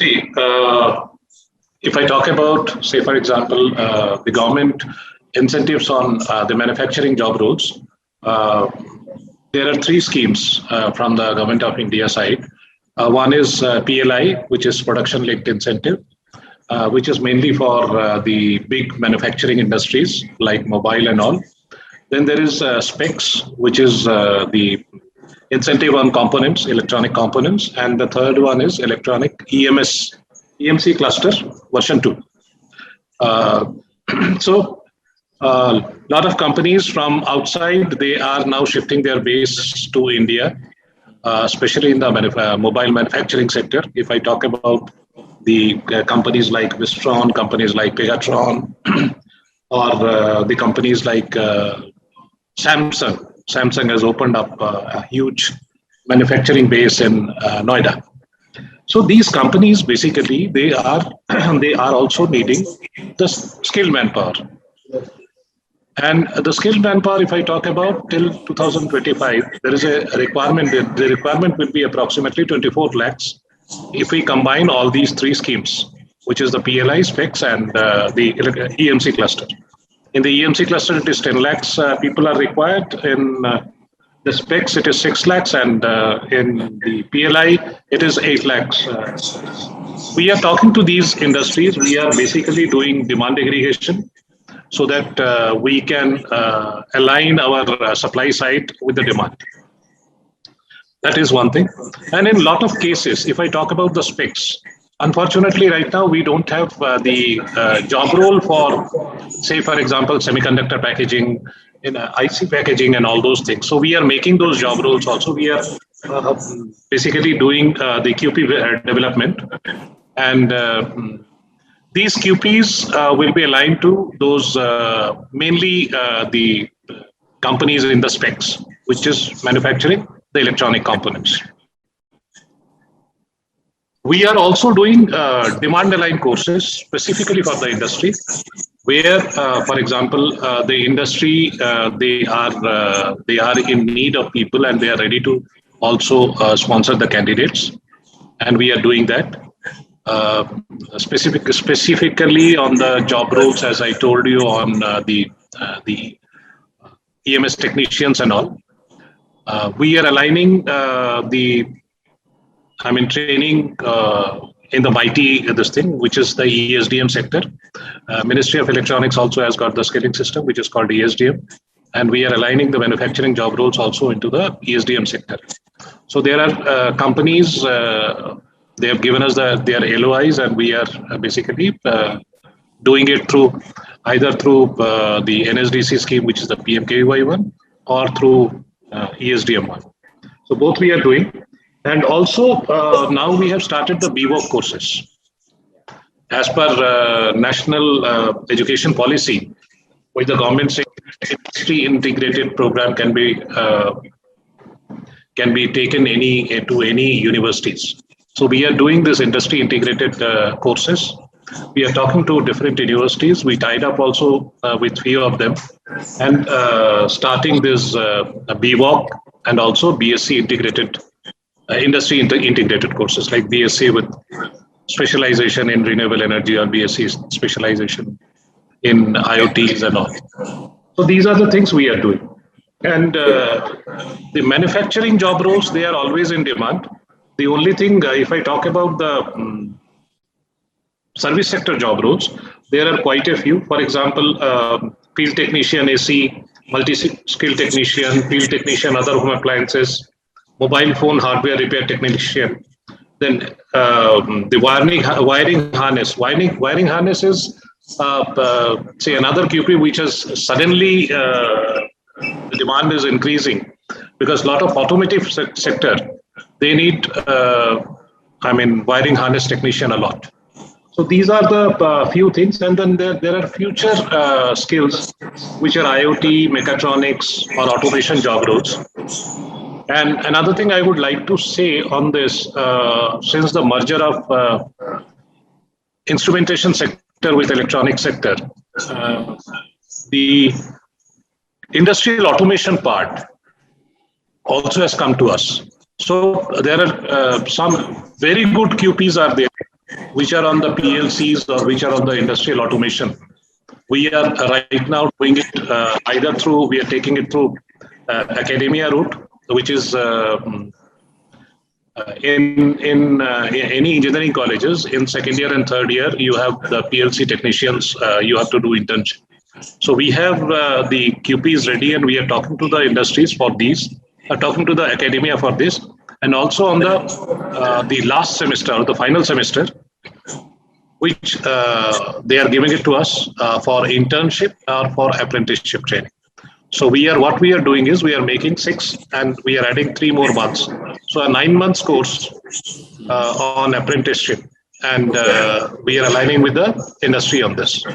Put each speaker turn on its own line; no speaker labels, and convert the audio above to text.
See, if I talk about, say, for example, the government incentives on the manufacturing job roles, uh, there are three schemes from the government of India side. One is PLI, which is production linked incentive, which is mainly for the big manufacturing industries like mobile and all. Then there is specs, which is the incentive on components, electronic components, and the third one is electronic EMC cluster version 2. Uh, so a lot of companies from outside, they are now shifting their base to India, especially in the mobile manufacturing sector. If I talk about the companies like Wistron, companies like Pegatron, or the companies like Samsung. Samsung has opened up a huge manufacturing base in Noida. So these companies basically they are they are also needing the skilled manpower. And the skilled manpower, if I talk about till 2025, there is a requirement. The requirement will be approximately 24 lakhs if we combine all these three schemes, which is the PLI, specs, and the EMC cluster. In the EMC cluster, it is 10 lakhs people are required. In the specs, it is 6 lakhs, and in the PLI, it is 8 lakhs. We are talking to these industries. We are basically doing demand aggregation so that we can align our supply side with the demand. That is one thing. And in a lot of cases, if I talk about the specs, unfortunately, right now we don't have the job role for, say, for example, semiconductor packaging, in IC packaging, and all those things. So we are making those job roles also. We are basically doing the QP development, and these QPs will be aligned to those mainly the companies in the specs, which is manufacturing the electronic components. We are also doing demand aligned courses specifically for the industry, where, for example, the industry they are in need of people and they are ready to also sponsor the candidates, and we are doing that. Specifically on the job roles, as I told you, on the EMS technicians and all. We are aligning training in the MIT, this thing, which is the ESDM sector. Ministry of Electronics also has got the skilling system, which is called ESDM. And we are aligning the manufacturing job roles also into the ESDM sector. So there are companies, they have given us their LOIs, and we are basically doing it through either through the NSDC scheme, which is the PMKY one, or through ESDM one. So both we are doing. And also now we have started the BWOC courses. As per national education policy, which the government says industry integrated program can be taken to any universities. So we are doing this industry integrated courses. We are talking to different universities. We tied up also with few of them, and starting this BWOC and also BSc integrated industry integrated courses, like BSc with specialization in renewable energy, or BSc specialization in IoTs and all. So these are the things we are doing. And the manufacturing job roles, they are always in demand. The only thing, if I talk about the service sector job roles, there are quite a few. For example, field technician AC, multi-skill technician, field technician, other home appliances, mobile phone hardware repair technician. Then the wiring harness. Wiring harness is say another QP which has suddenly the demand is increasing, because a lot of automotive sector, they need wiring harness technician a lot. So these are the few things, and then there are future skills which are IoT, mechatronics, or automation job roles. And another thing I would like to say on this, since the merger of instrumentation sector with electronic sector, the industrial automation part also has come to us. So there are some very good QPs are there which are on the PLCs or which are on the industrial automation. We are right now doing it we are taking it through academia route, which is in any engineering colleges in second year and third year, you have the PLC technicians. You have to do internship. So we have the QPs ready, and we are talking to the industries for these, talking to the academia for this, and also on the last semester or the final semester, which they are giving it to us for internship or for apprenticeship training. So what we are doing is we are making 6 and we are adding 3 more months. So a 9 months course on apprenticeship, and we are aligning with the industry on this.